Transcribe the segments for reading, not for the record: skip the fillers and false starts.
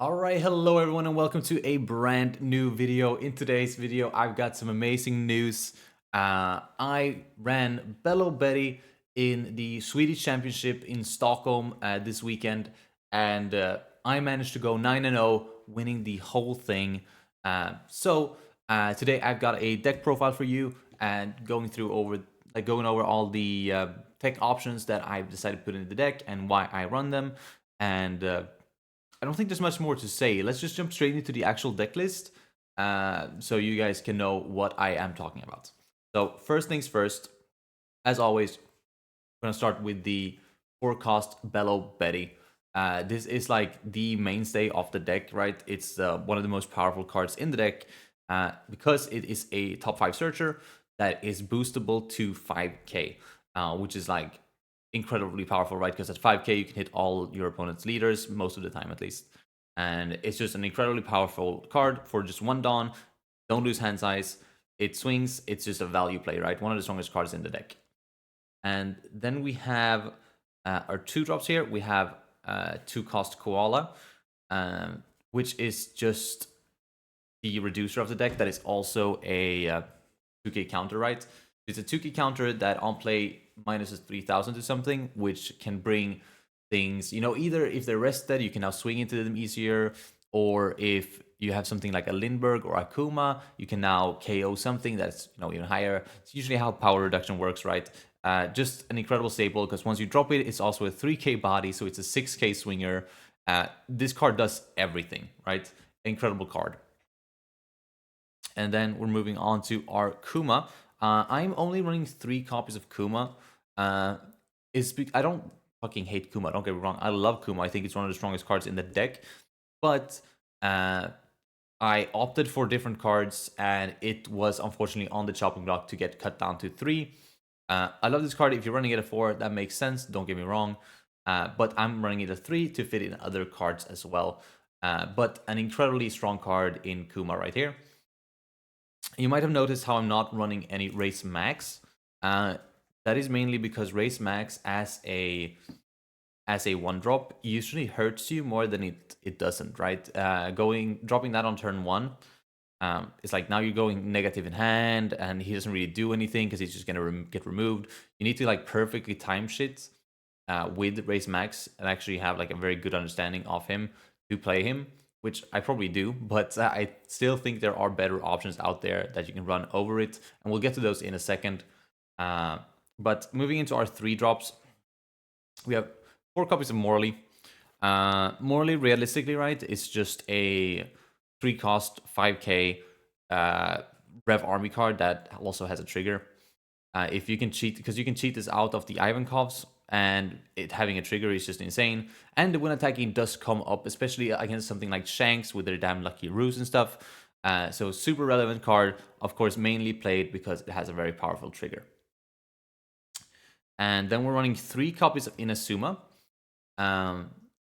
Alright, hello everyone and welcome to a brand new video. In today's video, I've got some amazing news. I ran Belo Betty in the Swedish Championship in Stockholm this weekend, and I managed to go 9-0, winning the whole thing. Today I've got a deck profile for you and going over all the tech options that I've decided to put in the deck and why I run them. And I don't think there's much more to say. Let's just jump straight into the actual deck list so you guys can know what I am talking about. So first things first, as always, we're going to start with the 4-cost Belo Betty. This is like the mainstay of the deck, right? It's one of the most powerful cards in the deck because it is a top 5 searcher that is boostable to 5k, which is like incredibly powerful, right? Because at 5k you can hit all your opponent's leaders most of the time, at least. And it's just an incredibly powerful card for just 1 Dawn. Don't lose hand size. It swings. It's just a value play, right? One of the strongest cards in the deck. And then we have our 2-drops here. We have 2-cost Koala, which is just the reducer of the deck that is also a 2k counter, right? It's a 2k counter that on play minuses 3000 to something, which can bring things, either if they're rested, you can now swing into them easier, or if you have something like a Lindbergh or a Kuma, you can now KO something that's even higher. It's usually how power reduction works, right? Just an incredible staple, because once you drop it, it's also a 3k body, so it's a 6k swinger. This card does everything, right? Incredible card. And then we're moving on to our Kuma. I'm only running 3 copies of Kuma. I don't fucking hate Kuma, don't get me wrong. I love Kuma. I think it's one of the strongest cards in the deck. But I opted for different cards, and it was unfortunately on the chopping block to get cut down to 3. I love this card. If you're running it at 4, that makes sense. Don't get me wrong. But I'm running it at 3 to fit in other cards as well. But an incredibly strong card in Kuma right here. You might have noticed how I'm not running any Race Max. That is mainly because Race Max as a 1-drop usually hurts you more than it doesn't, right? Dropping that on turn 1, it's like now you're going negative in hand, and he doesn't really do anything because he's just gonna get removed. You need to like perfectly time shit with Race Max and actually have like a very good understanding of him to play him, which I probably do, but I still think there are better options out there that you can run over it, and we'll get to those in a second. But moving into our 3-drops, we have 4 copies of Morley. Morley, realistically, right, it's just a 3-cost 5k Rev Army card that also has a trigger. If you can cheat, because you can cheat this out of the Ivankovs, and it having a trigger is just insane. And the when attacking does come up, especially against something like Shanks with their damn lucky ruse and stuff. So super relevant card, of course, mainly played because it has a very powerful trigger. And then we're running 3 copies of Inazuma.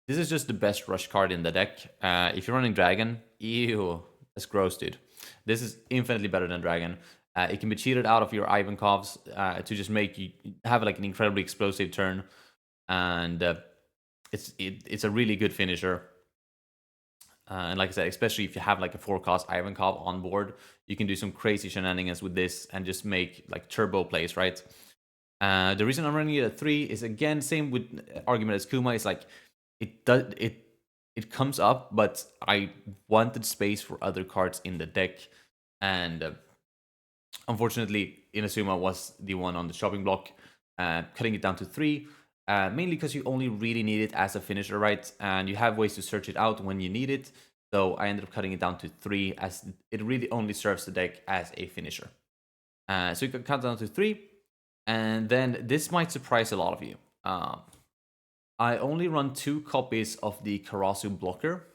This is just the best rush card in the deck. If you're running Dragon, ew, that's gross, dude. This is infinitely better than Dragon. It can be cheated out of your Ivankovs to just make you have like an incredibly explosive turn, and it's a really good finisher. And like I said, especially if you have like a 4-cost Ivankov on board, you can do some crazy shenanigans with this and just make like turbo plays, right? The reason I'm running it at 3 is, again, same with argument as Kuma. It's like it comes up, but I wanted space for other cards in the deck, and unfortunately, Inazuma was the one on the chopping block, cutting it down to 3, mainly because you only really need it as a finisher, right? And you have ways to search it out when you need it. So I ended up cutting it down to 3, as it really only serves the deck as a finisher. So you can cut down to 3, and then this might surprise a lot of you. I only run 2 copies of the Karasu blocker.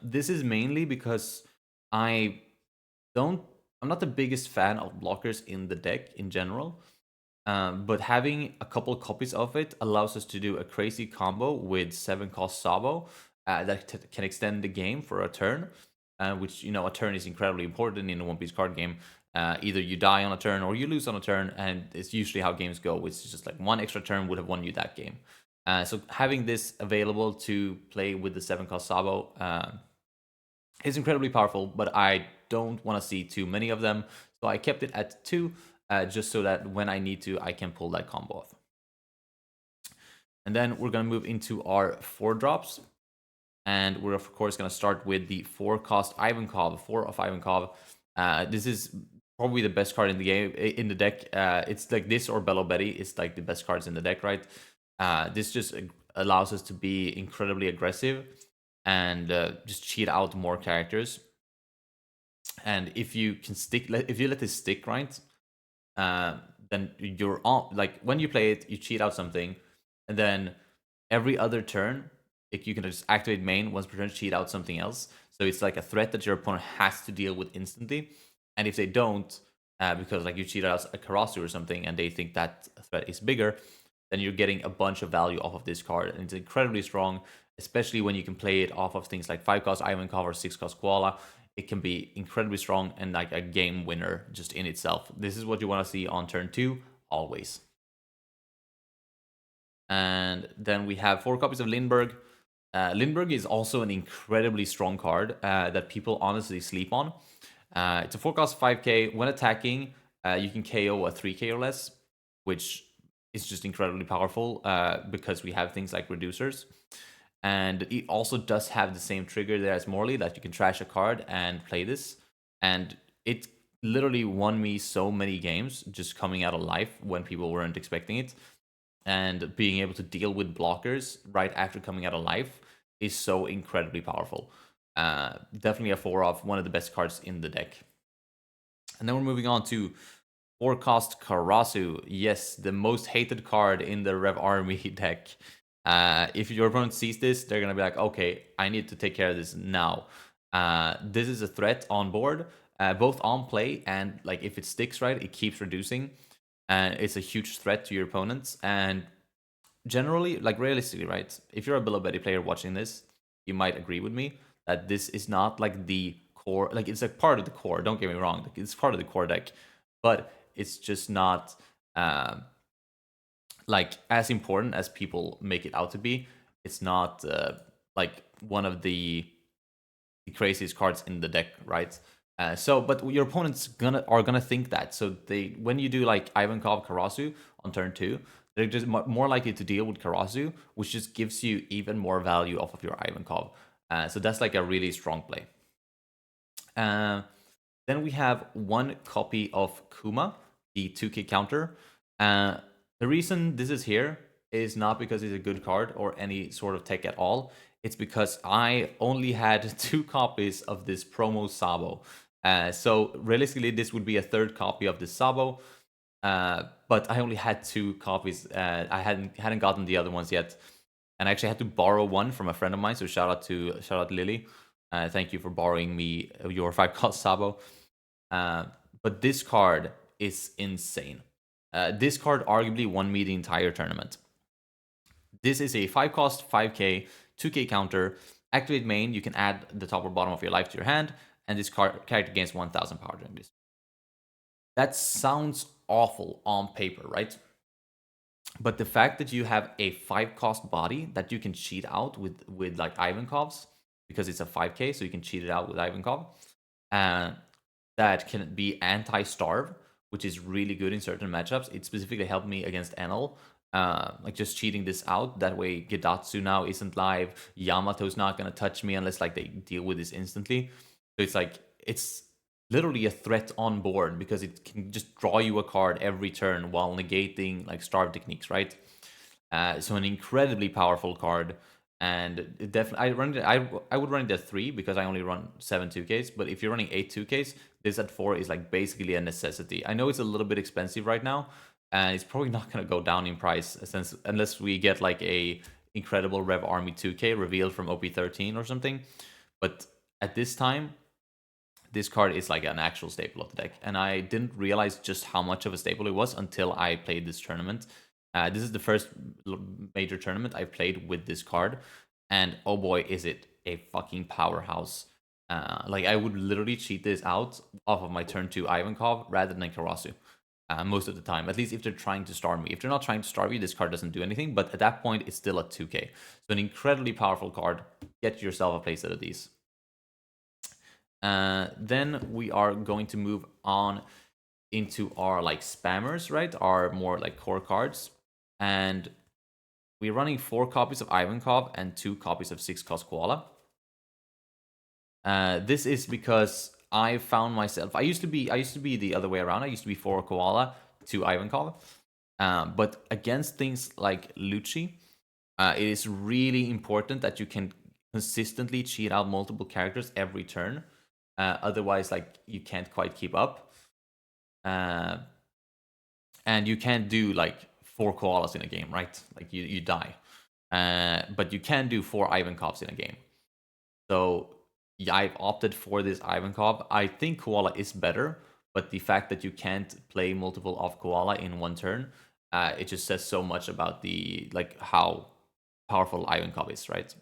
This is mainly because I'm not the biggest fan of blockers in the deck in general, but having a couple copies of it allows us to do a crazy combo with 7-cost Sabo that can extend the game for a turn, which, a turn is incredibly important in a One Piece card game. Either you die on a turn or you lose on a turn, and it's usually how games go. It's just like 1 extra turn would have won you that game. So having this available to play with the 7-cost Sabo is incredibly powerful, but I don't want to see too many of them. So I kept it at 2, just so that when I need to, I can pull that combo off. And then we're going to move into our 4 drops. And we're, of course, going to start with the 4-cost Ivankov, 4 of Ivankov. This is probably the best card in the game, in the deck. It's like this or Belo Betty. It's like the best cards in the deck, right? This just allows us to be incredibly aggressive and just cheat out more characters. And if you can stick, if you let this stick, right, then you're on. Like when you play it, you cheat out something, and then every other turn, you can just activate main once per turn, cheat out something else. So it's like a threat that your opponent has to deal with instantly. And if they don't, because like you cheated out a Karasu or something, and they think that threat is bigger, then you're getting a bunch of value off of this card, and it's incredibly strong, especially when you can play it off of things like 5-cost Ivankov or 6-cost Koala. It can be incredibly strong and like a game winner just in itself. This is what you want to see on turn 2, always. And then we have 4 copies of Lindbergh. Lindbergh is also an incredibly strong card that people honestly sleep on. It's a 4-cost 5k. When attacking, you can KO a 3k or less, which is just incredibly powerful because we have things like reducers. And it also does have the same trigger there as Morley, that you can trash a card and play this. And it literally won me so many games just coming out of life when people weren't expecting it. And being able to deal with blockers right after coming out of life is so incredibly powerful. Definitely a 4 of, one of the best cards in the deck. And then we're moving on to 4-cost Karasu. Yes, the most hated card in the Rev Army deck. If your opponent sees this, they're gonna be like, okay, I need to take care of this now. This is a threat on board, both on play and like if it sticks right, it keeps reducing, and it's a huge threat to your opponents. And generally, like realistically, right, if you're a Belo Betty player watching this, you might agree with me that this is not like the core, like it's like part of the core, don't get me wrong, like it's part of the core deck, but it's just not like as important as people make it out to be. It's not like one of the craziest cards in the deck, right? So, but your opponents are gonna think that. So they, when you do like Ivankov Karasu on turn 2, they're just more likely to deal with Karasu, which just gives you even more value off of your Ivankov. So that's like a really strong play. Then we have 1 copy of Kuma, the 2k counter. The reason this is here is not because it's a good card or any sort of tech at all. It's because I only had 2 copies of this promo Sabo. So realistically, this would be a 3rd copy of this Sabo. But I only had 2 copies. I hadn't gotten the other ones yet, and I actually had to borrow one from a friend of mine. So shout out Lily. Thank you for borrowing me your 5-cost Sabo. But this card is insane. This card arguably won me the entire tournament. This is a 5-cost 5k 2k counter. Activate main, you can add the top or bottom of your life to your hand, and this character gains 1000 power during this. That sounds awful on paper, right? But the fact that you have a 5-cost body that you can cheat out with like Ivankov's, because it's a 5k, so you can cheat it out with Ivankov, that can be anti-starve, which is really good in certain matchups. It specifically helped me against Enel, like just cheating this out. That way Gedatsu now isn't live, Yamato's not gonna touch me unless like they deal with this instantly. So it's like, it's literally a threat on board because it can just draw you a card every turn while negating like starve techniques, right? So an incredibly powerful card. And it definitely, I would run it at 3 because I only run 7 2Ks. But if you're running 8 2Ks, this at 4 is like basically a necessity. I know it's a little bit expensive right now, and it's probably not going to go down in price unless we get like a incredible Rev Army 2K revealed from OP13 or something. But at this time, this card is like an actual staple of the deck, and I didn't realize just how much of a staple it was until I played this tournament. This is the first major tournament I've played with this card, and oh boy, is it a fucking powerhouse. Like I would literally cheat this out off of my turn 2 Ivankov rather than Karasu. most of the time. At least if they're trying to starve me. If they're not trying to starve you, this card doesn't do anything. But at that point, it's still a 2k. So an incredibly powerful card. Get yourself a playset of these. Then we are going to move on into our like spammers, right? Our more like core cards. And we're running 4 copies of Ivankov and 2 copies of 6-cost Koala. This is because I found myself. I used to be the other way around. I used to be 4 Koala, 2 Ivankov. But against things like Lucci, it is really important that you can consistently cheat out multiple characters every turn. Otherwise, like you can't quite keep up. And you can't do like 4 koalas in a game, right? Like you die. But you can do 4 Ivankovs in a game. So yeah, I've opted for this Ivankov. I think koala is better, but the fact that you can't play multiple off koala in one turn, it just says so much about the like how powerful Ivankov is, right?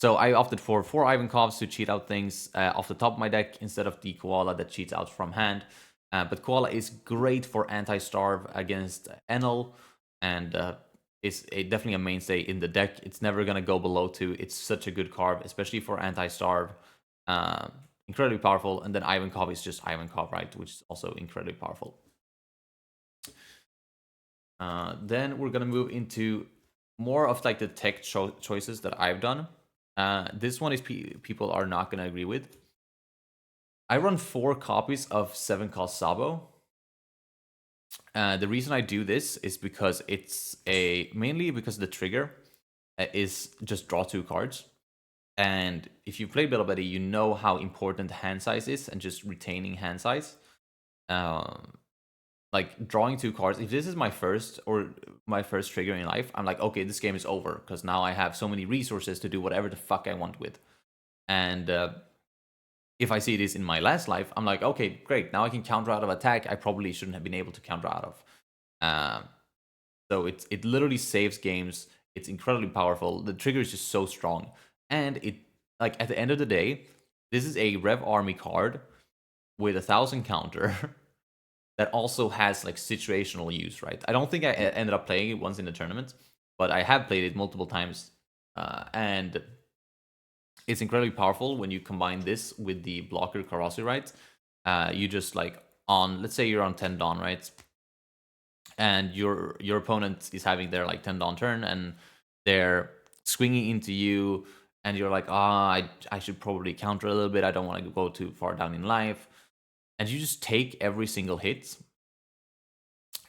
So I opted for 4 Ivankovs to cheat out things off the top of my deck instead of the koala that cheats out from hand. But koala is great for anti-starve against Enel, and is definitely a mainstay in the deck. It's never going to go below 2. It's such a good card, especially for anti-starve. Incredibly powerful. And then Ivankov is just Ivankov, right? Which is also incredibly powerful. Then we're going to move into more of like the tech choices that I've done. This one is people are not going to agree with. I run 4 copies of 7-cost Sabo. The reason I do this is because it's mainly because the trigger is just draw 2 cards. And if you play Belo Betty, you know how important hand size is and just retaining hand size. Like drawing 2 cards. If this is my first trigger in life, I'm like, okay, this game is over because now I have so many resources to do whatever the fuck I want with. And if I see this in my last life, I'm like, okay, great. Now I can counter out of attack I probably shouldn't have been able to counter out of. So it literally saves games. It's incredibly powerful. The trigger is just so strong, and it like at the end of the day, this is a Rev Army card with 1,000 counter that also has like situational use, right? I don't think I ended up playing it once in the tournament, but I have played it multiple times, and it's incredibly powerful when you combine this with the blocker Karasu, right? You just like let's say you're on 10 Dawn, right? And your opponent is having their like 10 Dawn turn, and they're swinging into you, and you're like, I should probably counter a little bit. I don't want to go too far down in life. And you just take every single hit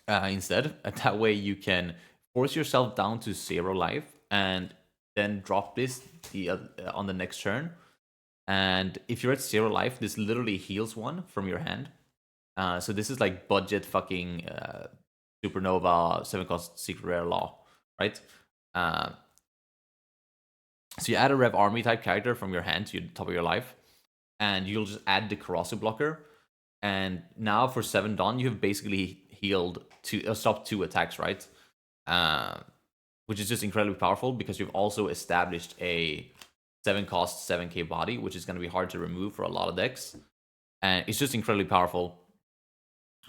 instead. And that way you can force yourself down to 0 life and then drop this on the next turn. And if you're at 0 life, this literally heals 1 from your hand. So this is like budget fucking Supernova 7-cost Secret Rare Law, right? So you add a Rev Army type character from your hand to the top of your life, and you'll just add the Karasu blocker. And now for 7 Dawn, you have basically healed stopped 2 attacks, right? Which is just incredibly powerful because you've also established a 7-cost 7k body, which is going to be hard to remove for a lot of decks. And it's just incredibly powerful.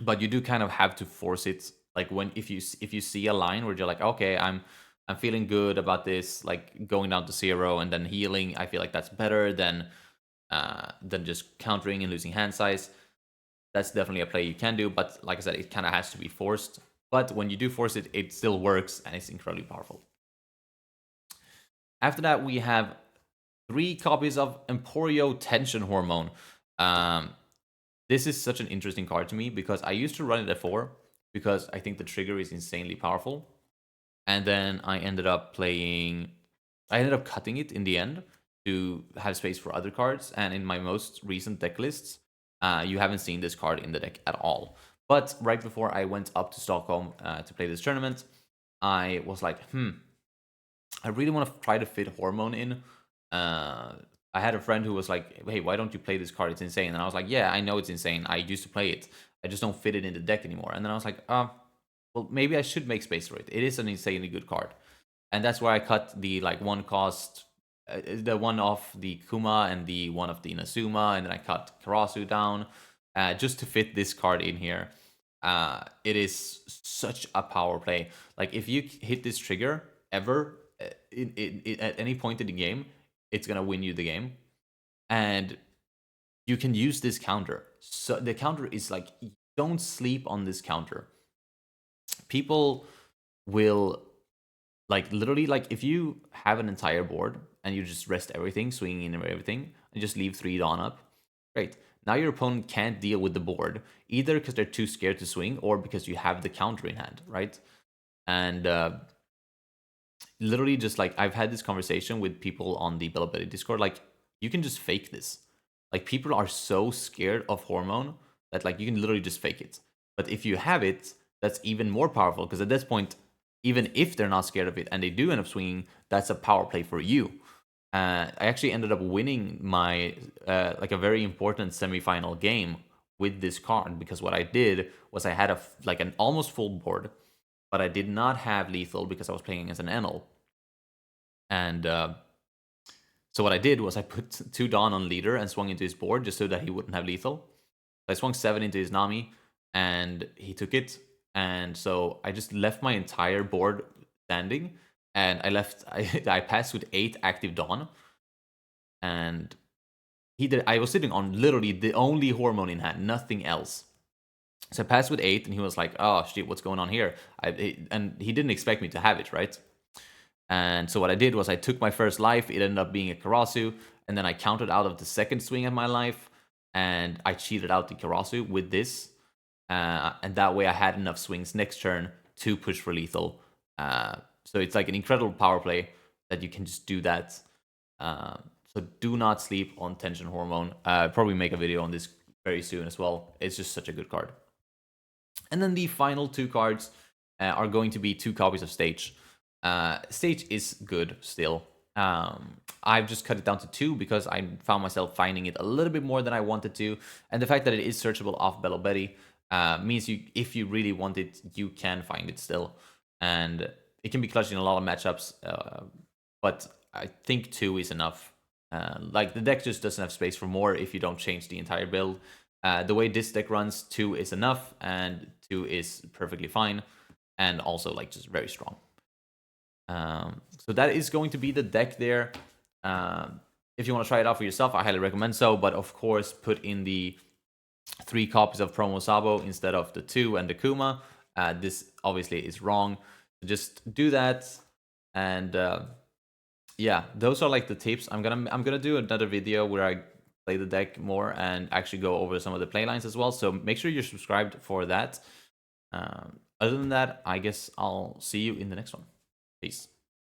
But you do kind of have to force it. Like if you see a line where you're like, okay, I'm feeling good about this, like going down to 0 and then healing, I feel like that's better than just countering and losing hand size. That's definitely a play you can do, but like I said, it kind of has to be forced. But when you do force it, it still works, and it's incredibly powerful. After that, we have 3 copies of Emporio Tension Hormone. This is such an interesting card to me because I used to run it at 4 because I think the trigger is insanely powerful. And then I ended up cutting it in the end to have space for other cards. And in my most recent deck lists, you haven't seen this card in the deck at all. But right before I went up to Stockholm to play this tournament, I was like, I really want to try to fit Hormone in. I had a friend who was like, hey, why don't you play this card? It's insane. And I was like, yeah, I know it's insane. I used to play it. I just don't fit it in the deck anymore. And then I was like, well, maybe I should make space for it. It is an insanely good card. And that's where I cut the like 1 cost, the one off the Kuma and the one of the Inazuma. And then I cut Karasu down. just to fit this card in here. It is such a power play. Like if you hit this trigger ever at any point in the game, it's gonna win you the game, and you can use this counter. So the counter is like, don't sleep on this counter. People will like literally, like if you have an entire board and you just rest everything, swinging in everything, and just leave 3 Dawn up, great. Now your opponent can't deal with the board, either because they're too scared to swing or because you have the counter in hand, right? And literally just like I've had this conversation with people on the Belo Betty Discord, like you can just fake this. Like people are so scared of Hormone that like you can literally just fake it. But if you have it, that's even more powerful, because at this point, even if they're not scared of it and they do end up swinging, that's a power play for you. I actually ended up winning my like a very important semifinal game with this card, because what I did was I had like an almost full board, but I did not have lethal because I was playing as an Enel. And so what I did was I put 2 Dawn on leader and swung into his board just so that he wouldn't have lethal. I swung 7 into his Nami, and he took it. And so I just left my entire board standing, and I passed with 8 active Dawn. And I was sitting on literally the only Hormone in hand, nothing else. So I passed with 8, and he was like, oh shit, what's going on here? And he didn't expect me to have it, right? And so what I did was I took my first life. It ended up being a Karasu, and then I counted out of the second swing of my life, and I cheated out the Karasu with this. And that way I had enough swings next turn to push for lethal. So it's like an incredible power play that you can just do that. So do not sleep on Tension Hormone. Probably make a video on this very soon as well. It's just such a good card. And then the final 2 cards are going to be 2 copies of Stage. Stage is good still. I've just cut it down to 2 because I found myself finding it a little bit more than I wanted to, and the fact that it is searchable off Belo Betty means if you really want it, you can find it still, and it can be clutched in a lot of matchups. But I think 2 is enough. Like the deck just doesn't have space for more if you don't change the entire build. The way this deck runs, 2 is enough, and 2 is perfectly fine, and also like just very strong. So that is going to be the deck there. If you want to try it out for yourself, I highly recommend so. But of course, put in the 3 copies of Promo Sabo instead of the 2 and the Kuma. This obviously is wrong. So just do that. And yeah, those are like the tips. I'm gonna do another video where I play the deck more and actually go over some of the playlines as well. So make sure you're subscribed for that. Other than that, I guess I'll see you in the next one. Peace.